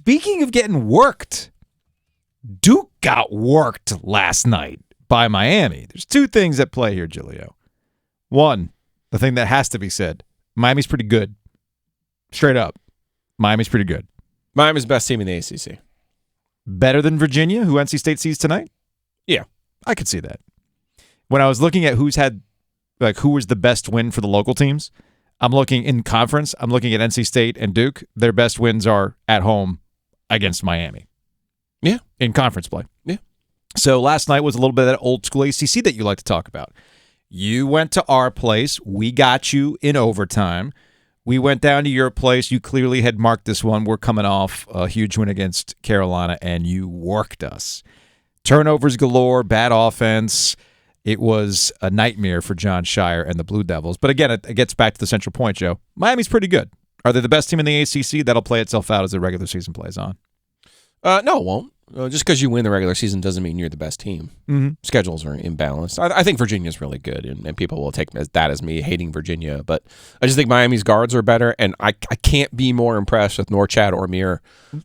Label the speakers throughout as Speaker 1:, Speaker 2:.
Speaker 1: Speaking of getting worked, Duke got worked last night by Miami. There's two things at play here, Giglio. One, the thing that has to be said, Miami's pretty good. Straight up. Miami's pretty good.
Speaker 2: Miami's the best team in the ACC.
Speaker 1: Better than Virginia, who NC State sees tonight?
Speaker 2: Yeah.
Speaker 1: I could see that. When I was looking at who was the best win for the local teams, I'm looking in conference. I'm looking at NC State and Duke. Their best wins are at home against Miami.
Speaker 2: Yeah.
Speaker 1: In conference play.
Speaker 2: Yeah.
Speaker 1: So last night was a little bit of that old school ACC that you like to talk about. You went to our place. We got you in overtime. We went down to your place. You clearly had marked this one. We're coming off a huge win against Carolina, and you worked us. Turnovers galore, bad offense. It was a nightmare for John Shire and the Blue Devils. But again, it gets back to the central point, Joe. Miami's pretty good. Are they the best team in the ACC? That'll play itself out as the regular season plays on.
Speaker 2: No, it won't. Just because you win the regular season doesn't mean you're the best team. Mm-hmm. Schedules are imbalanced. I think Virginia's really good, and people will take that as me hating Virginia. But I just think Miami's guards are better, and I can't be more impressed with Norchad Omier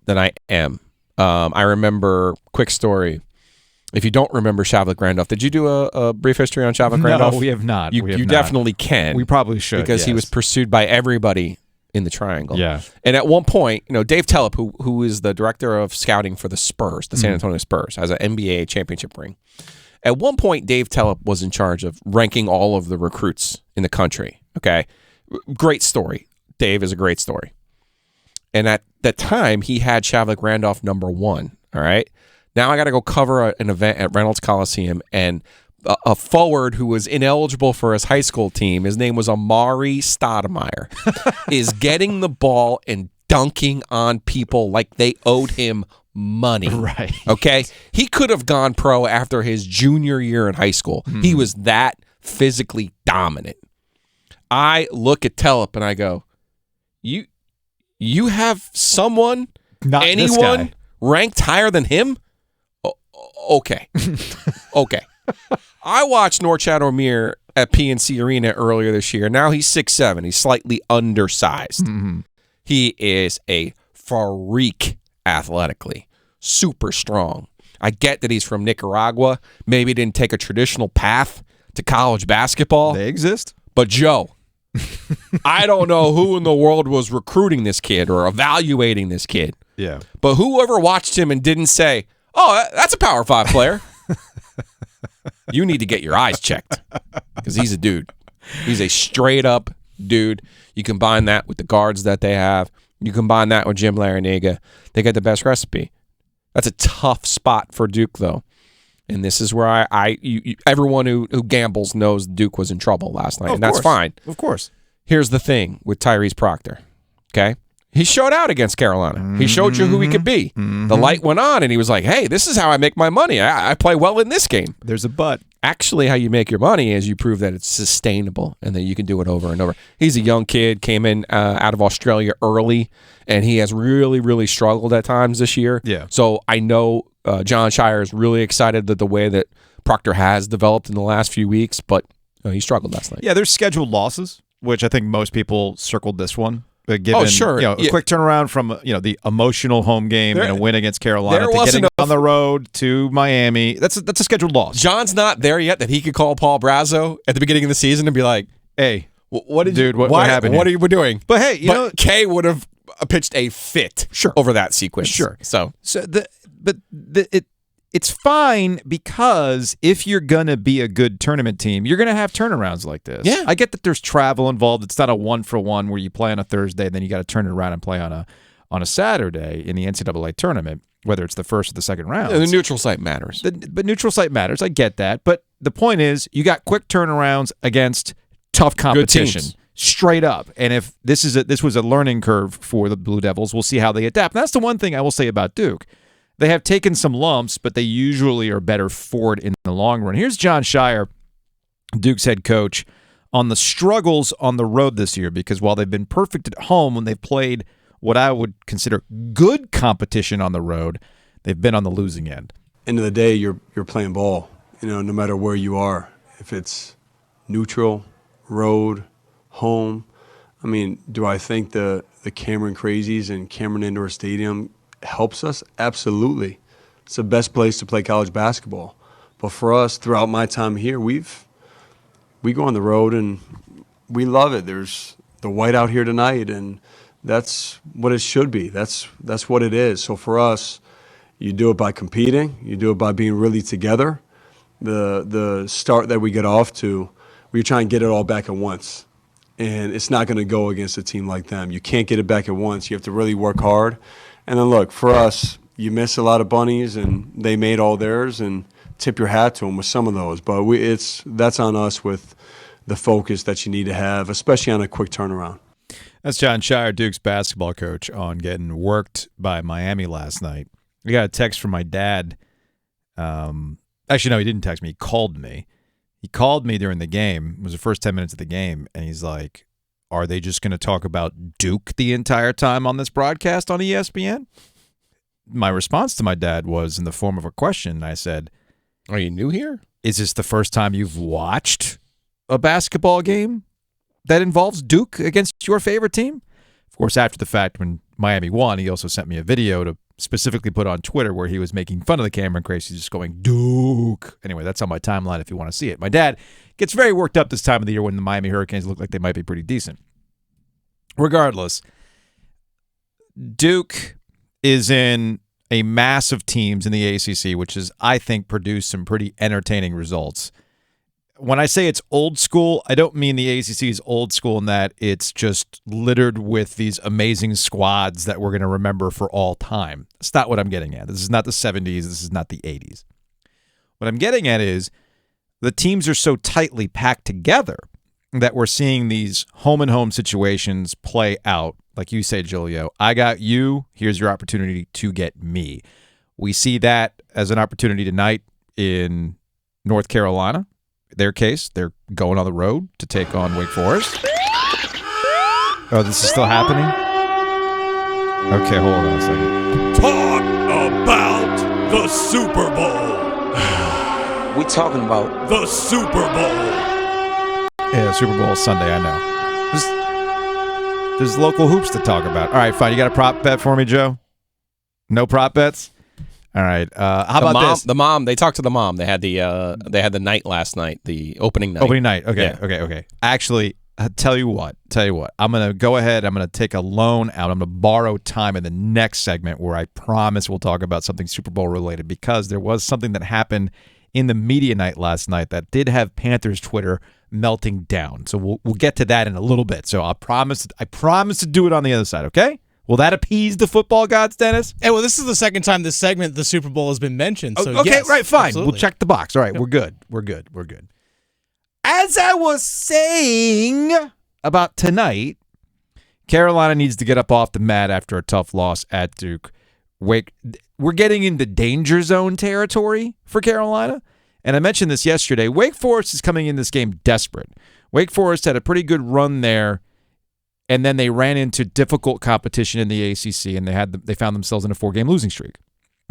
Speaker 2: than I am. I remember, quick story, if you don't remember Shavlik Randolph, did you do a brief history on Shavlik Randolph?
Speaker 1: No, we have not.
Speaker 2: You definitely can.
Speaker 1: We probably should.
Speaker 2: Because he was pursued by everybody in the triangle.
Speaker 1: Yeah.
Speaker 2: And at one point, Dave Tellep, who is the director of scouting for the Spurs, the San Antonio Spurs, has an NBA championship ring. At one point, Dave Tellep was in charge of ranking all of the recruits in the country. Okay. Great story. Dave is a great story. And at that time, he had Shavlik Randolph number 1. All right. Now I got to go cover an event at Reynolds Coliseum, and a forward who was ineligible for his high school team, his name was Amari Stoudemire, is getting the ball and dunking on people like they owed him money.
Speaker 1: Right.
Speaker 2: Okay? He could have gone pro after his junior year in high school. He was that physically dominant. I look at Tellep and I go, you have someone,
Speaker 1: not
Speaker 2: anyone ranked higher than him? Okay. Okay. I watched Norchad Omier at PNC Arena earlier this year. Now he's 6'7". He's slightly undersized. Mm-hmm. He is a freak athletically. Super strong. I get that he's from Nicaragua. Maybe didn't take a traditional path to college basketball.
Speaker 1: They exist.
Speaker 2: But Joe, I don't know who in the world was recruiting this kid or evaluating this kid.
Speaker 1: Yeah.
Speaker 2: But whoever watched him and didn't say, oh, that's a Power 5 player. You need to get your eyes checked because he's a dude. He's a straight-up dude. You combine that with the guards that they have. You combine that with Jim Larinaga. They get the best recipe. That's a tough spot for Duke, though. And this is where everyone who gambles knows Duke was in trouble last night, and that's fine.
Speaker 1: Of course.
Speaker 2: Here's the thing with Tyrese Proctor, okay? He showed out against Carolina. Mm-hmm. He showed you who he could be. Mm-hmm. The light went on, and he was like, hey, this is how I make my money. I play well in this game.
Speaker 1: There's a but.
Speaker 2: Actually, how you make your money is you prove that it's sustainable and that you can do it over and over. He's a young kid, came in out of Australia early, and he has really, really struggled at times this year.
Speaker 1: Yeah.
Speaker 2: So I know John Shire is really excited that the way that Proctor has developed in the last few weeks, but he struggled last night.
Speaker 1: Yeah, there's scheduled losses, which I think most people circled this one. Given,
Speaker 2: sure.
Speaker 1: A quick turnaround from the emotional home game and a win against Carolina to getting on the road to Miami. That's a scheduled loss.
Speaker 2: John's not there yet that he could call Paul Brazo at the beginning of the season and be like,
Speaker 1: hey,
Speaker 2: what did
Speaker 1: dude,
Speaker 2: you,
Speaker 1: what happened?
Speaker 2: What are you doing?
Speaker 1: But hey,
Speaker 2: Kay would have pitched a fit over that sequence.
Speaker 1: Sure.
Speaker 2: So
Speaker 1: it's fine because if you're going to be a good tournament team, you're going to have turnarounds like this.
Speaker 2: Yeah.
Speaker 1: I get that there's travel involved. It's not a 1-for-1 where you play on a Thursday, then you got to turn it around and play on a Saturday in the NCAA tournament, whether it's the first or the second round.
Speaker 2: Yeah, the neutral site matters.
Speaker 1: But neutral site matters. I get that. But the point is you got quick turnarounds against tough competition. Straight up. And if this was a learning curve for the Blue Devils, we'll see how they adapt. And that's the one thing I will say about Duke. They have taken some lumps, but they usually are better for it in the long run. Here's John Shire, Duke's head coach, on the struggles on the road this year, because while they've been perfect at home when they've played what I would consider good competition on the road, they've been on the losing end.
Speaker 3: End of the day, you're playing ball, no matter where you are. If it's neutral, road, home. I mean, do I think the Cameron Crazies and Cameron Indoor Stadium helps us? Absolutely. It's the best place to play college basketball. But for us, throughout my time here, we go on the road and we love it. There's the white out here tonight, and that's what it should be. That's what it is. So for us, you do it by competing. You do it by being really together. The start that we get off to, we try and get it all back at once. And it's not going to go against a team like them. You can't get it back at once. You have to really work hard. And then, look, for us, you miss a lot of bunnies, and they made all theirs, and tip your hat to them with some of those. But that's on us with the focus that you need to have, especially on a quick turnaround.
Speaker 1: That's John Shire, Duke's basketball coach, on getting worked by Miami last night. I got a text from my dad. Actually, no, he didn't text me. He called me. He called me during the game. It was the first 10 minutes of the game, and he's like, are they just going to talk about Duke the entire time on this broadcast on ESPN? My response to my dad was in the form of a question. I said,
Speaker 2: are you new here?
Speaker 1: Is this the first time you've watched a basketball game that involves Duke against your favorite team? Of course, after the fact, when Miami won, he also sent me a video to specifically put on Twitter where he was making fun of the Cameron Crazy, just going, Duke. Anyway, that's on my timeline if you want to see it. My dad gets very worked up this time of the year when the Miami Hurricanes look like they might be pretty decent. Regardless, Duke is in a mass of teams in the ACC, which has, I think, produced some pretty entertaining results. When I say it's old school, I don't mean the ACC is old school in that it's just littered with these amazing squads that we're going to remember for all time. That's not what I'm getting at. This is not the 70s. This is not the 80s. What I'm getting at is the teams are so tightly packed together that we're seeing these home-and-home situations play out. Like you say, Giglio, I got you. Here's your opportunity to get me. We see that as an opportunity tonight in North Carolina. Their case, they're going on the road to take on Wake Forest. Oh, this is still happening? Okay, hold on a second.
Speaker 4: Talk about the Super Bowl.
Speaker 5: We talking about
Speaker 4: the Super Bowl.
Speaker 1: Yeah, Super Bowl Sunday, I know. There's local hoops to talk about. All right, fine. You got a prop bet for me, Joe? No prop bets? All right. How about this?
Speaker 2: The mom. They talked to the mom. They had the night last night, the opening night.
Speaker 1: Opening night. Okay.
Speaker 2: Yeah.
Speaker 1: Okay. Actually, tell you what. I'm gonna go ahead. I'm gonna take a loan out. I'm gonna borrow time in the next segment where I promise we'll talk about something Super Bowl related, because there was something that happened in the media night last night that did have Panthers Twitter melting down. So we'll get to that in a little bit. So I promise to do it on the other side. Okay. Will that appease the football gods, Dennis?
Speaker 6: Hey, well, this is the second time this segment, the Super Bowl, has been mentioned. So
Speaker 1: okay,
Speaker 6: yes,
Speaker 1: right, fine.
Speaker 6: absolutely.
Speaker 1: We'll check the box. All right, We're good. As I was saying about tonight, Carolina needs to get up off the mat after a tough loss at Duke. We're getting into danger zone territory for Carolina. And I mentioned this yesterday. Wake Forest is coming in this game desperate. Wake Forest had a pretty good run there, and then they ran into difficult competition in the ACC, and they found themselves in a 4-game losing streak,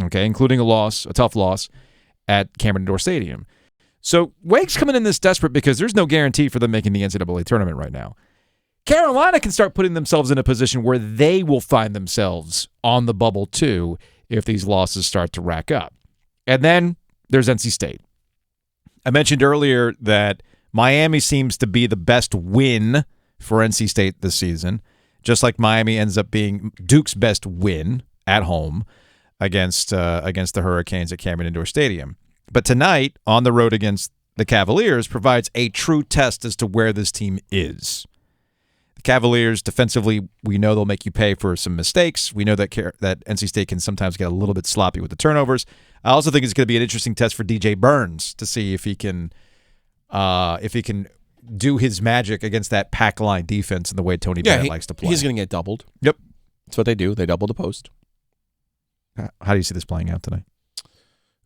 Speaker 1: okay, including a tough loss at Cameron Indoor Stadium. So Wake's coming in this desperate because there's no guarantee for them making the NCAA tournament right now. Carolina can start putting themselves in a position where they will find themselves on the bubble too if these losses start to rack up. And then there's NC State. I mentioned earlier that Miami seems to be the best win for NC State this season, just like Miami ends up being Duke's best win at home against the Hurricanes at Cameron Indoor Stadium. But tonight, on the road against the Cavaliers, provides a true test as to where this team is. The Cavaliers, defensively, we know they'll make you pay for some mistakes. We know that NC State can sometimes get a little bit sloppy with the turnovers. I also think it's going to be an interesting test for DJ Burns to see if he can do his magic against that pack line defense in the way Tony Bennett likes to play.
Speaker 2: He's going to get doubled.
Speaker 1: Yep.
Speaker 2: That's what they do. They double the post.
Speaker 1: How do you see this playing out tonight?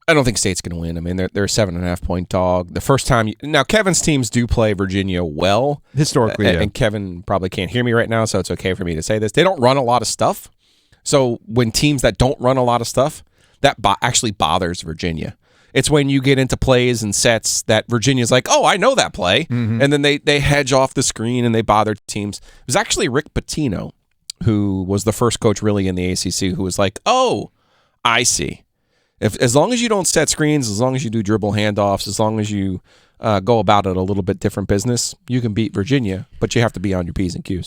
Speaker 2: I don't think State's going to win. I mean, they're a 7.5-point dog. The first time now, Kevin's teams do play Virginia well
Speaker 1: historically,
Speaker 2: and Kevin probably can't hear me right now, so it's okay for me to say this. They don't run a lot of stuff, so when teams that don't run a lot of stuff, that actually bothers Virginia. It's when you get into plays and sets that Virginia's like, oh, I know that play, and then they hedge off the screen and they bother teams. It was actually Rick Pitino who was the first coach really in the ACC, who was like, "Oh, I see. As long as you don't set screens, as long as you do dribble handoffs, as long as you go about it a little bit different business, you can beat Virginia, but you have to be on your P's and Q's."